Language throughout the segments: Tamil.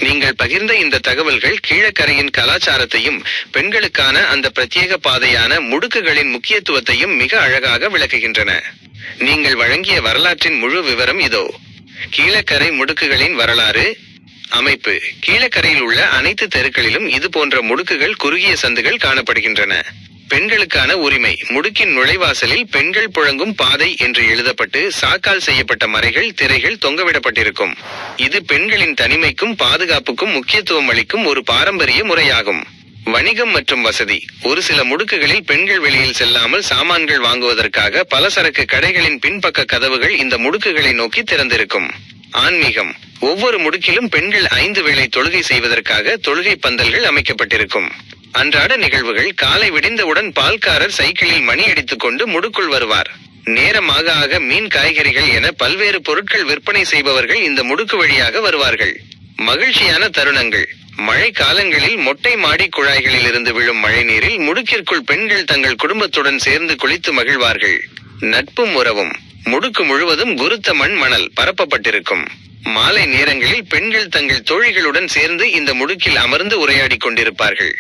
நீங்கள் பகிர்ந்த இந்த தகவல்கள் கீழக்கரையின் கலாச்சாரத்தையும் பெண்களுக்கான அந்த பிரத்யேக பாதையான முடுக்குகளின் முக்கியத்துவத்தையும் மிக அழகாக விளக்குகின்றன. நீங்கள் வழங்கிய வரலாற்றின் முழு விவரம் இதோ. கீழக்கரை முடுக்குகளின் வரலாறு. அமைப்பு: கீழக்கரையில் உள்ள அனைத்து தெருக்களிலும் இது போன்ற முடுக்குகள், குறுகிய சந்துகள் காணப்படுகின்றன. பெண்களுக்கான உரிமை: முடுக்கின் நுழைவாசலில் பெண்கள் புழங்கும் பாதை என்று எழுதப்பட்டு சாக்கால் செய்யப்பட்ட மறைகள், திரைகள் தொங்கவிடப்பட்டிருக்கும். இது பெண்களின் தனிமைக்கும் பாதுகாப்புக்கும் முக்கியத்துவம் அளிக்கும் ஒரு பாரம்பரிய முறையாகும். வணிகம் மற்றும் வசதி: ஒரு சில முடுக்குகளில் பெண்கள் வெளியில் செல்லாமல் சாமான்கள் வாங்குவதற்காக பலசரக்கு கடைகளின் பின்பக்க கதவுகள் இந்த முடுக்குகளை நோக்கி திறந்திருக்கும். ஆன்மீகம்: ஒவ்வொரு முடுக்கிலும் பெண்கள் 5 வேளை தொழுகை செய்வதற்காக தொழுகை பந்தல்கள் அமைக்கப்பட்டிருக்கும். அன்றாட நிகழ்வுகள்: காலை விடிந்தவுடன் பால்காரர் சைக்கிளில் மணி அடித்துக் கொண்டு முடுக்குள் வருவார். நேரமாக ஆக மீன், காய்கறிகள் என பல்வேறு பொருட்கள் விற்பனை செய்பவர்கள் இந்த முடுக்கு வழியாக வருவார்கள். மகிழ்ச்சியான தருணங்கள்: மழை காலங்களில் மொட்டை மாடி குழாய்களில் இருந்து விழும் மழை நீரில் முடுக்கிற்குள் பெண்கள் தங்கள் குடும்பத்துடன் சேர்ந்து குளித்து மகிழ்வார்கள். நட்பும் உறவும்: முடுக்கு முழுவதும் குருத்த மண், மணல் பரப்பப்பட்டிருக்கும். மாலை நேரங்களில் பெண்கள் தங்கள் தோழிகளுடன் சேர்ந்து இந்த முடுக்கில் அமர்ந்து உரையாடி கொண்டிருப்பார்கள்.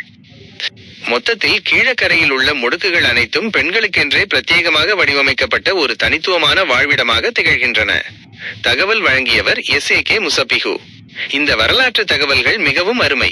மொத்தத்தில் கீழக்கரையில் உள்ள முடுக்குகள் அனைத்தும் பெண்களுக்கென்றே பிரத்யேகமாக வடிவமைக்கப்பட்ட ஒரு தனித்துவமான வாழ்விடமாக திகழ்கின்றன. தகவல் வழங்கியவர் SA K Musapihu. இந்த வரலாற்று தகவல்கள் மிகவும் அருமை.